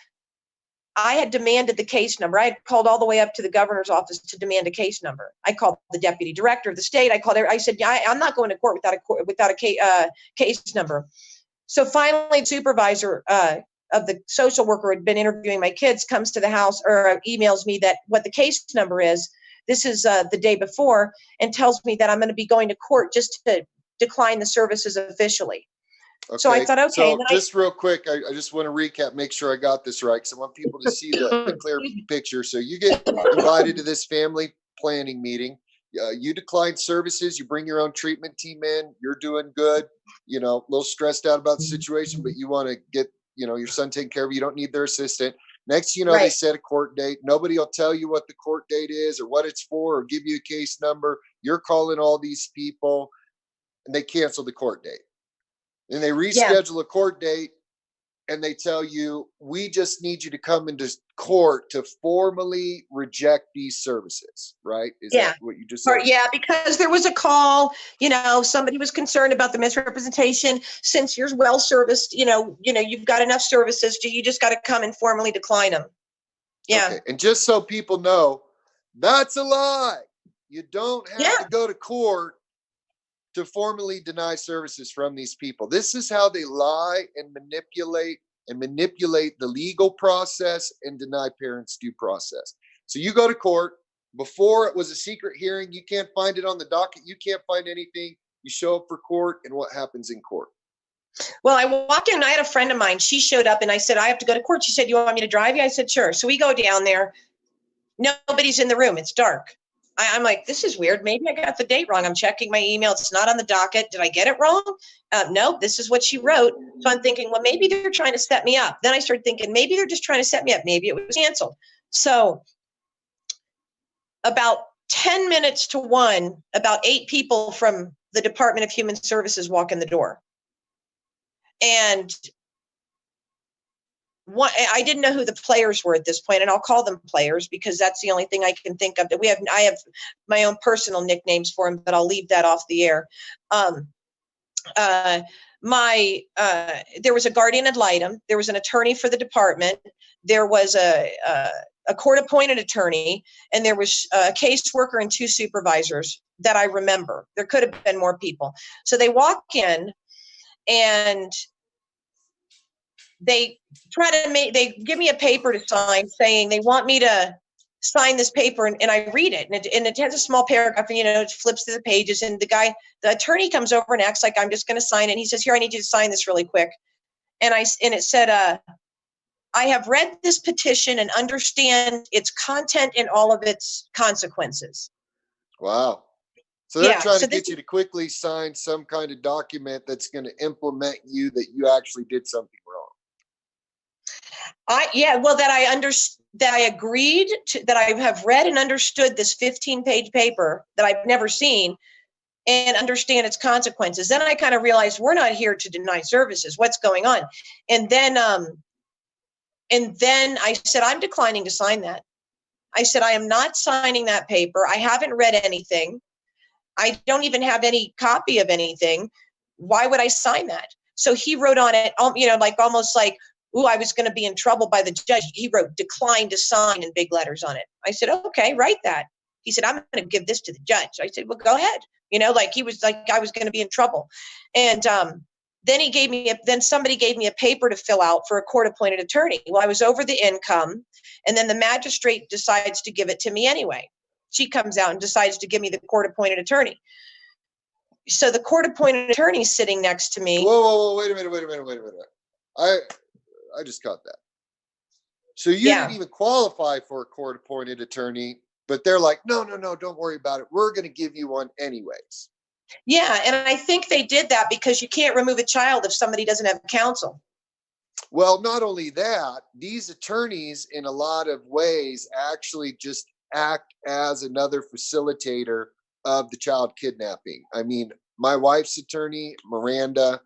I had demanded the case number. I had called all the way up to the governor's office to demand a case number. I called the deputy director of the state. I said, yeah, I'm not going to court without a case number. So finally, the supervisor of the social worker who had been interviewing my kids comes to the house, or emails me that what the case number is. This is the day before, and tells me that I'm going to be going to court just to decline the services officially. Okay. So I thought, okay. So just real quick, I just want to recap, make sure I got this right, because I want people to see the clear picture. So you get invited to this family planning meeting. You decline services. You bring your own treatment team in. You're doing good. A little stressed out about the situation, but you want to get your son taken care of. You don't need their assistant. Next, They set a court date. Nobody will tell you what the court date is or what it's for or give you a case number. You're calling all these people. and they cancel the court date. And they reschedule a court date, and they tell you, we just need you to come into court to formally reject these services, right? Is that what you just said? Yeah, because there was a call, somebody was concerned about the misrepresentation. Since you're well serviced, you've got enough services, you just got to come and formally decline them. Yeah. Okay. And just so people know, that's a lie. You don't have to go to court to formally deny services from these people. This is how they lie and manipulate the legal process and deny parents due process. So you go to court. Before it was a secret hearing. You can't find it on the docket. You can't find anything. You show up for court, and what happens in court? Well, I walked in and I had a friend of mine. She showed up and I said, I have to go to court. She said, you want me to drive you? I said, sure. So we go down there. Nobody's in the room. It's dark. I'm like, this is weird. Maybe I got the date wrong. I'm checking my email. It's not on the docket. Did I get it wrong? No, this is what she wrote. So I'm thinking, well, maybe they're trying to set me up. Then I started thinking, maybe they're just trying to set me up. Maybe it was canceled. So about 10 minutes to 1, about 8 people from the Department of Human Services walk in the door. And I didn't know who the players were at this point, and I'll call them players because that's the only thing I can think of. I have my own personal nicknames for them, but I'll leave that off the air. There was a guardian ad litem. There was an attorney for the department. There was a court-appointed attorney, and there was a caseworker and 2 supervisors that I remember. There could have been more people. So they walk in, and they they give me a paper to sign saying they want me to sign this paper, and I read it, and it has a small paragraph, and it flips through the pages, and the attorney comes over and acts like I'm just going to sign it. And he says, here, I need you to sign this really quick. And it said, I have read this petition and understand its content and all of its consequences. Wow. So they're trying to get you to quickly sign some kind of document that's going to implement you that you actually did something wrong. That I agreed to, that I have read and understood this 15-page paper that I've never seen and understand its consequences. Then I kind of realized we're not here to deny services. What's going on? And then I said, I'm declining to sign that. I said, I am not signing that paper. I haven't read anything. I don't even have any copy of anything. Why would I sign that? So he wrote on it, almost like, ooh, I was going to be in trouble by the judge. He wrote decline to sign in big letters on it. I said, okay, write that. He said, I'm going to give this to the judge. I said, well, go ahead. He was like, I was going to be in trouble. And then somebody gave me a paper to fill out for a court-appointed attorney. Well, I was over the income, and then the magistrate decides to give it to me anyway. She comes out and decides to give me the court-appointed attorney. So the court-appointed attorney is sitting next to me. Whoa, wait a minute. I just caught that. So you didn't even qualify for a court-appointed attorney, but they're like, no, don't worry about it. We're going to give you one anyways. Yeah, and I think they did that because you can't remove a child if somebody doesn't have counsel. Well, not only that, these attorneys in a lot of ways actually just act as another facilitator of the child kidnapping. I mean, my wife's attorney, Miranda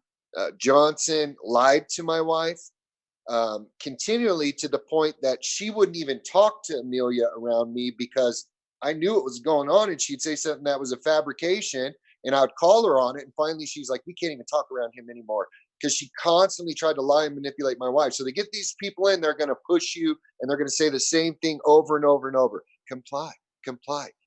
Johnson, lied to my wife continually to the point that she wouldn't even talk to Amelia around me because I knew what was going on, and she'd say something that was a fabrication, and I would call her on it, and finally she's like, we can't even talk around him anymore, because she constantly tried to lie and manipulate my wife. So they get these people in, they're going to push you, and they're going to say the same thing over and over and over. Comply.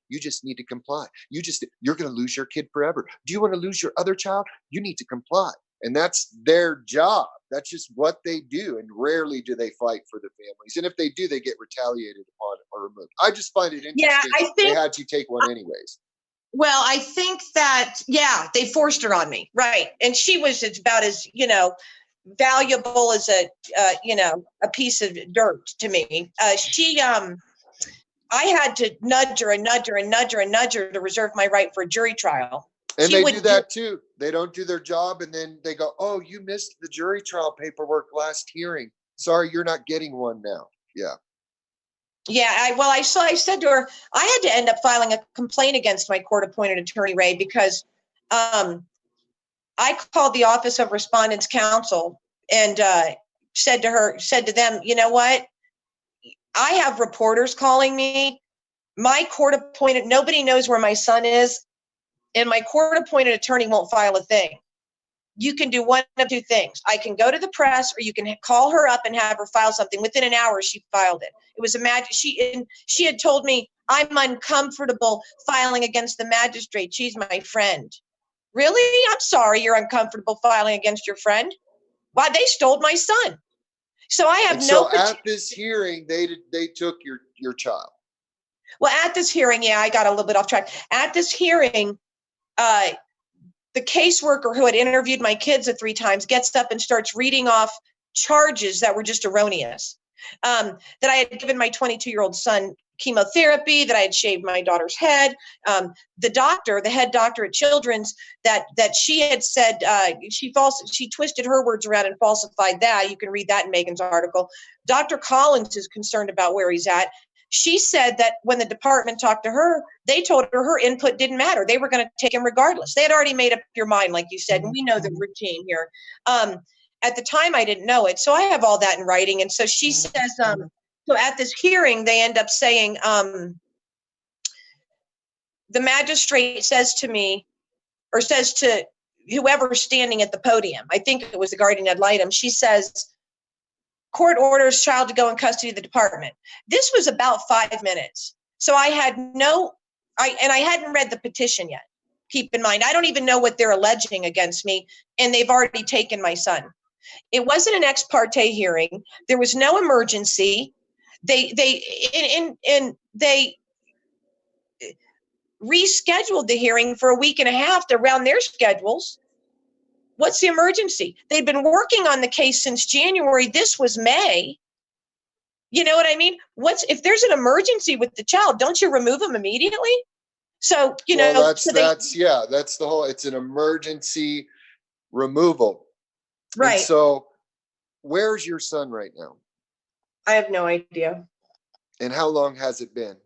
You just need to comply. You're going to lose your kid forever. Do you want to lose your other child? You need to comply. And that's their job. That's just what they do. And rarely do they fight for the families. And if they do, they get retaliated upon or removed. I just find it interesting. Yeah, I think they had you take one anyways. Well, I think that, they forced her on me. Right. And she was about as, valuable as a piece of dirt to me. I had to nudge her to reserve my right for a jury trial. And they do that too. They don't do their job, and then they go, oh, you missed the jury trial paperwork last hearing. Sorry, you're not getting one now. Yeah. Yeah, I said to her, I had to end up filing a complaint against my court-appointed attorney, Ray, because I called the Office of Respondents Counsel and said to them, you know what? I have reporters calling me. My court appointed, nobody knows where my son is, and my court appointed attorney won't file a thing. You can do one of two things. I can go to the press, or you can call her up and have her file something. Within an hour, she filed it. It was she had told me, I'm uncomfortable filing against the magistrate. She's my friend. Really? I'm sorry you're uncomfortable filing against your friend. Why, they stole my son. So I have So at this hearing, they took your child. Well, at this hearing, yeah, I got a little bit off track. At this hearing, the caseworker who had interviewed my kids 3 times gets up and starts reading off charges that were just erroneous. That I had given my 22-year-old son chemotherapy, that I had shaved my daughter's head. The head doctor at Children's, that she had said she twisted her words around and falsified that. You can read that in Megan's article. Dr. Collins is concerned about where he's at. She said that when the department talked to her, they told her input didn't matter. They were going to take him regardless. They had already made up your mind, like you said, and we know the routine here. At the time, I didn't know it. So I have all that in writing. And so she says, so at this hearing, they end up saying, the magistrate says to me, or says to whoever's standing at the podium, I think it was the guardian ad litem, she says, court orders child to go in custody of the department. This was about 5 minutes. So I hadn't read the petition yet. Keep in mind, I don't even know what they're alleging against me, and they've already taken my son. It wasn't an ex parte hearing. There was no emergency. They rescheduled the hearing for a week and a half to round their schedules. What's the emergency? They've been working on the case since January. This was May. You know what I mean? If there's an emergency with the child, don't you remove them immediately? So, that's the whole, it's an emergency removal. Right. And so where's your son right now? I have no idea. And how long has it been?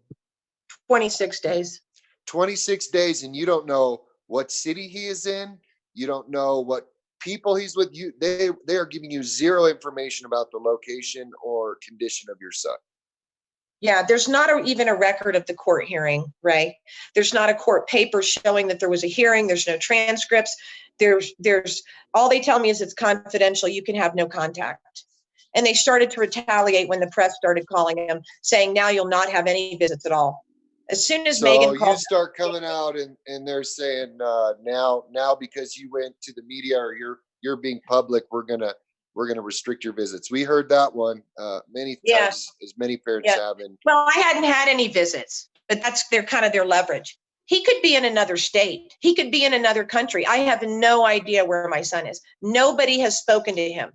26 days. 26 days, and you don't know what city he is in. You don't know what people he's with. They are giving you zero information about the location or condition of your son. Yeah, there's not even a record of the court hearing, right? There's not a court paper showing that there was a hearing. There's no transcripts. There's all they tell me is it's confidential. You can have no contact. And they started to retaliate when the press started calling him, saying, now you'll not have any visits at all. As soon as Megan called, you start coming out and they're saying now because you went to the media or you're being public, we're gonna restrict your visits. We heard that one many times, as many parents have. And well, I hadn't had any visits, but that's their leverage. He could be in another state. He could be in another country. I have no idea where my son is. Nobody has spoken to him.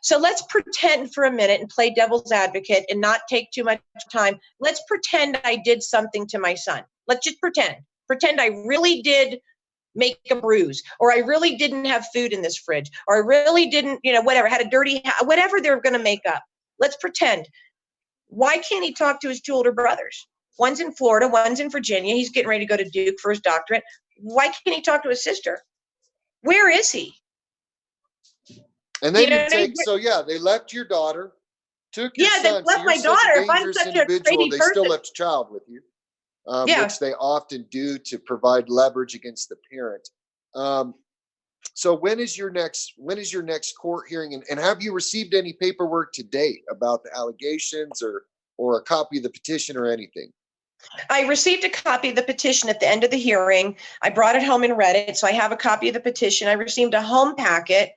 So let's pretend for a minute and play devil's advocate and not take too much time. Let's pretend I did something to my son. Let's just pretend I really did make a bruise, or I really didn't have food in this fridge, or I really didn't, whatever, had a dirty, whatever they're going to make up. Let's pretend. Why can't he talk to his 2 older brothers? One's in Florida, one's in Virginia. He's getting ready to go to Duke for his doctorate. Why can't he talk to his sister? Where is he? And they didn't take, they left your daughter, took your son. They left my daughter. If I'm such a crazy person, still left a child with you, which they often do to provide leverage against the parent. So when is your next court hearing? And have you received any paperwork to date about the allegations or a copy of the petition or anything? I received a copy of the petition at the end of the hearing. I brought it home and read it. So I have a copy of the petition. I received a home packet.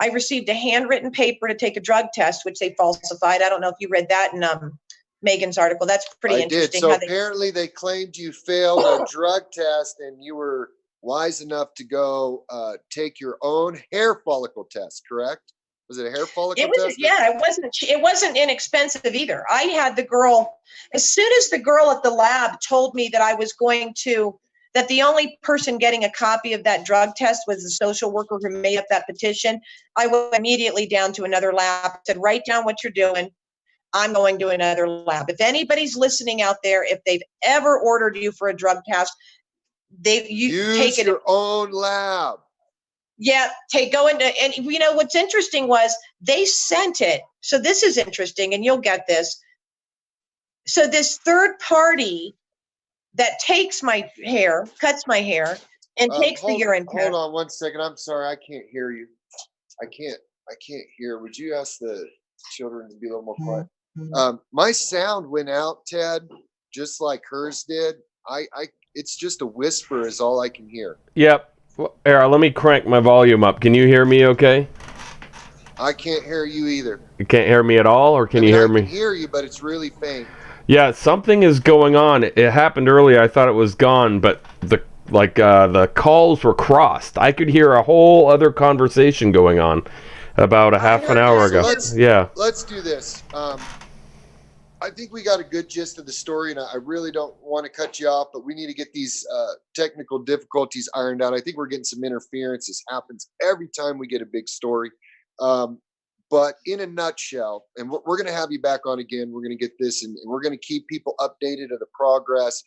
I received a handwritten paper to take a drug test, which they falsified. I don't know if you read that in Megan's article. That's pretty interesting. I did. So apparently they claimed you failed a drug test and you were wise enough to go take your own hair follicle test, correct? Was it a hair follicle test? Yeah, it wasn't inexpensive either. I had the girl, as soon as the girl at the lab told me that that the only person getting a copy of that drug test was the social worker who made up that petition, I went immediately down to another lab, said, write down what you're doing. I'm going to another lab. If anybody's listening out there, if they've ever ordered you for a drug test, use your own lab. Yeah, go into, and you know what's interesting was they sent it. So this is interesting, and you'll get this. So this third party that takes my hair, cuts my hair, and takes the urine test. Hold on 1 second. I'm sorry, I can't hear you. I can't hear. Would you ask the children to be a little more quiet? My sound went out, Ted, just like hers did. It's just a whisper is all I can hear. Yep. Well, Era, let me crank my volume up. Can you hear me okay? I can't hear you either. You can't hear me at all, or can you hear me? I can hear you, but it's really faint. Yeah, something is going on. It happened earlier. I thought it was gone, but the calls were crossed. I could hear a whole other conversation going on about a half an hour ago. Let's do this. I think we got a good gist of the story, and I really don't want to cut you off, but we need to get these technical difficulties ironed out. I think we're getting some interference. This happens every time we get a big story. But in a nutshell, and we're going to have you back on again. We're going to get this, and we're going to keep people updated of the progress.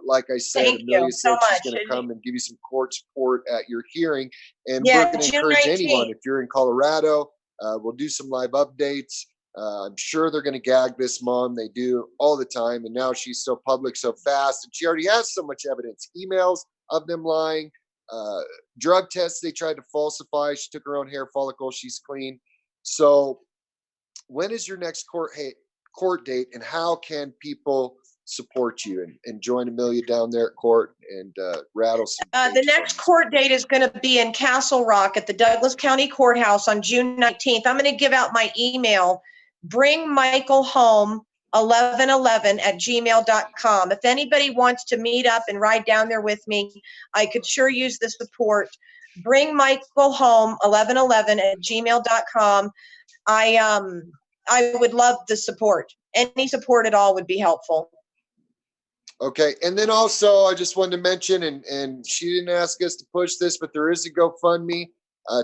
Like I said, Amelia said she's going to come and give you some court support at your hearing. And we're going to encourage anyone, if you're in Colorado, we'll do some live updates. I'm sure they're going to gag this mom. They do all the time. And now she's so public so fast. And she already has so much evidence. Emails of them lying. Drug tests they tried to falsify. She took her own hair follicle. She's clean. So when is your next court date, and how can people support you and join Amelia down there at court and rattle some the next court date is going to be in Castle Rock at the Douglas County Courthouse on June 19th. I'm going to give out my email, bringmichaelhome1111@gmail.com. If anybody wants to meet up and ride down there with me, I could sure use the support. bringmichaelhome1111@gmail.com. I would love the support. Any support at all would be helpful. Okay, and then also I just wanted to mention, and she didn't ask us to push this, but there is a GoFundMe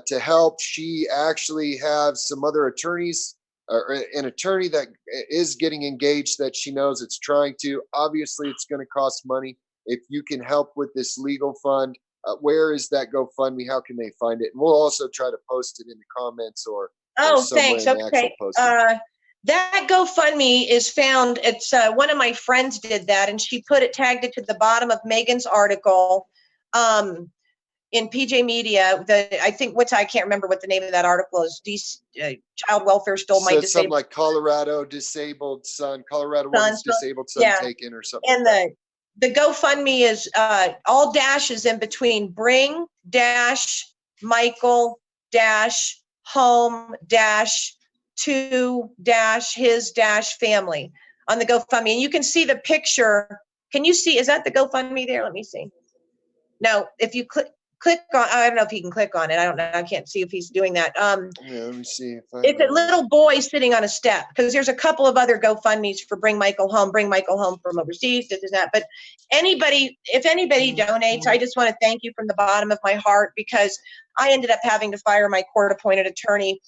to help. She actually has some other attorneys, or an attorney that is getting engaged that she knows it's trying to. Obviously, it's going to cost money. If you can help with this legal fund, where is that GoFundMe? How can they find it? And we'll also try to post it in the comments or thanks. Okay. That GoFundMe is found. It's one of my friends did that, and she tagged it to the bottom of Megan's article in PJ Media. I can't remember what the name of that article is. Child welfare stole my disabled. Something like Colorado disabled son, Colorado woman's disabled son taken or something. And the GoFundMe is all dashes in between. Bring Michael home to his family on the GoFundMe. And you can see the picture. Can you see, is that the GoFundMe there? Let me see. No, if you click on, I don't know if he can click on it. I don't know. I can't see if he's doing that. Yeah, let me see. It's a little boy sitting on a step, because there's a couple of other GoFundMes for Bring Michael Home from overseas, that. But if anybody donates, I just want to thank you from the bottom of my heart, because I ended up having to fire my court-appointed attorney.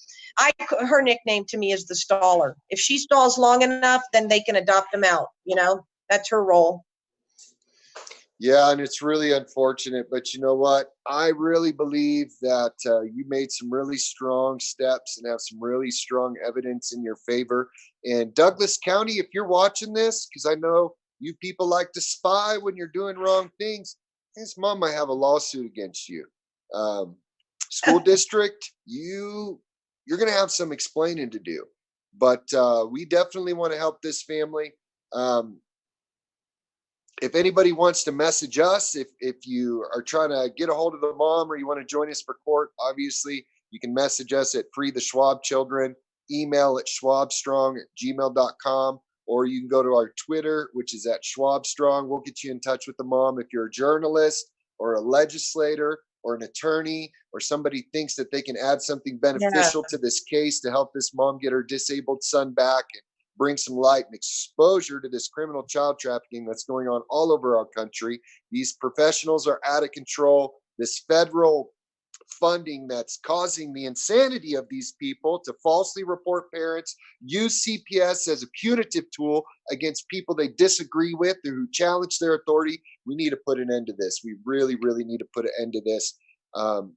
Her nickname to me is the staller. If she stalls long enough, then they can adopt them out. That's her role. Yeah, and it's really unfortunate, but you know what? I really believe that you made some really strong steps and have some really strong evidence in your favor. And Douglas County, if you're watching this, because I know you people like to spy when you're doing wrong things, his mom might have a lawsuit against you. School district, you're going to have some explaining to do. But we definitely want to help this family. If anybody wants to message us, if you are trying to get a hold of the mom or you want to join us for court, obviously you can message us at Free the Schwab Children, email at schwabstrong@gmail.com, or you can go to our Twitter, which is at schwabstrong. We'll get you in touch with the mom. If you're a journalist or a legislator or an attorney, or somebody thinks that they can add something beneficial to this case to help this mom get her disabled son back and bring some light and exposure to this criminal child trafficking that's going on all over our country. These professionals are out of control. This federal funding that's causing the insanity of these people to falsely report parents, use CPS as a punitive tool against people they disagree with or who challenge their authority. We need to put an end to this. We really, really need to put an end to this.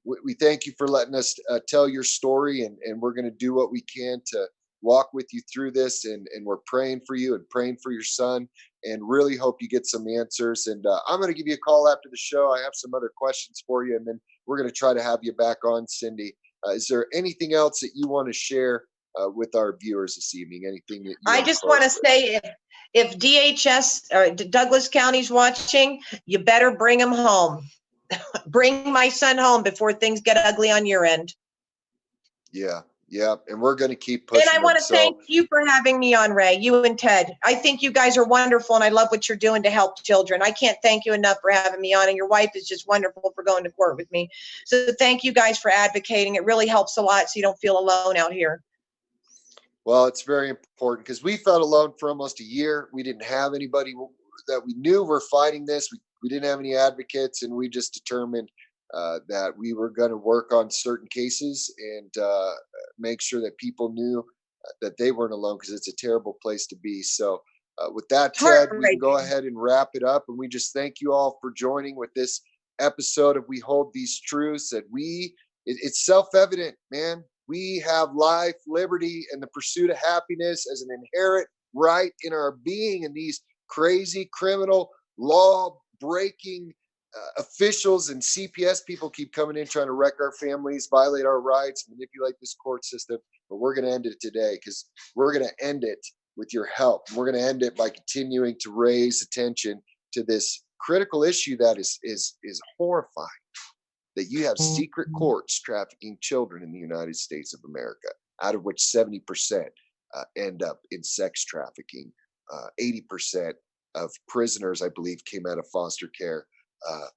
We thank you for letting us tell your story, and we're going to do what we can to walk with you through this. And we're praying for you and praying for your son, and really hope you get some answers. And I'm going to give you a call after the show. I have some other questions for you, and then we're going to try to have you back on, Cindy. Is there anything else that you want to share with our viewers this evening? Anything that you I just want to close with? say, if DHS or Douglas County's watching, you better bring him home. Bring my son home before things get ugly on your end. Yeah, and we're going to keep pushing. And I want to them, so thank you for having me on, Ray, you and Ted. I think you guys are wonderful, and I love what you're doing to help children. I can't thank you enough for having me on, and your wife is just wonderful for going to court with me. So thank you guys for advocating. It really helps a lot so you don't feel alone out here. Well, it's very important because we felt alone for almost a year. We didn't have anybody that we knew were fighting this. We didn't have any advocates, and we just determined that we were going to work on certain cases and make sure that people knew that they weren't alone, because it's a terrible place to be. So with that, Ted, we can go ahead and wrap it up. And we just thank you all for joining with this episode of We Hold These Truths. That it's self-evident, man. We have life, liberty, and the pursuit of happiness as an inherent right in our being. And these crazy criminal law-breaking officials and CPS people keep coming in trying to wreck our families, violate our rights, manipulate this court system. But we're going to end it today, because we're going to end it with your help. We're going to end it by continuing to raise attention to this critical issue that is horrifying. That you have secret courts trafficking children in the United States of America, out of which 70% end up in sex trafficking. 80% of prisoners, I believe, came out of foster care.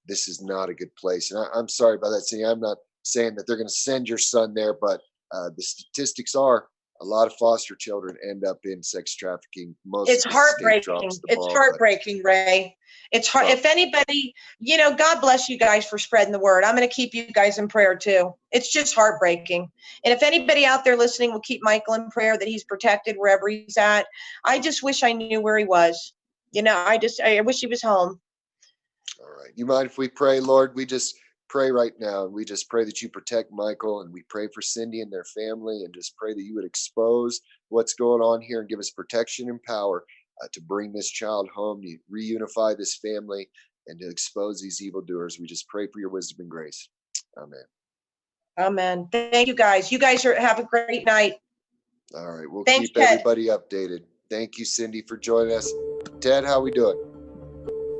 This is not a good place. And I'm sorry about that, Cindy. I'm not saying that they're going to send your son there, but the statistics are a lot of foster children end up in sex trafficking. It's heartbreaking. It's heartbreaking, Ray. It's hard. If anybody, God bless you guys for spreading the word. I'm going to keep you guys in prayer too. It's just heartbreaking. And if anybody out there listening will keep Michael in prayer, that he's protected wherever he's at. I just wish I knew where he was. I wish he was home. All right. You mind if we pray, Lord? We just pray right now. And we just pray that you protect Michael, and we pray for Cindy and their family, and just pray that you would expose what's going on here and give us protection and power to bring this child home, to reunify this family, and to expose these evildoers. We just pray for your wisdom and grace. Amen. Amen. Thank you guys. You guys have a great night. All right. We'll Thanks, keep Ted. everybody updated. Thank you, Cindy, for joining us. Ted, how we doing?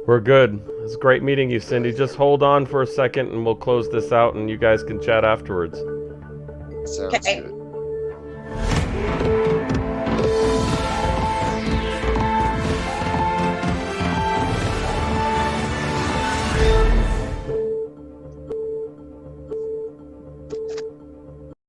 We're good. It's great meeting you, Cindy. Just hold on for a second and we'll close this out and you guys can chat afterwards. Sounds good.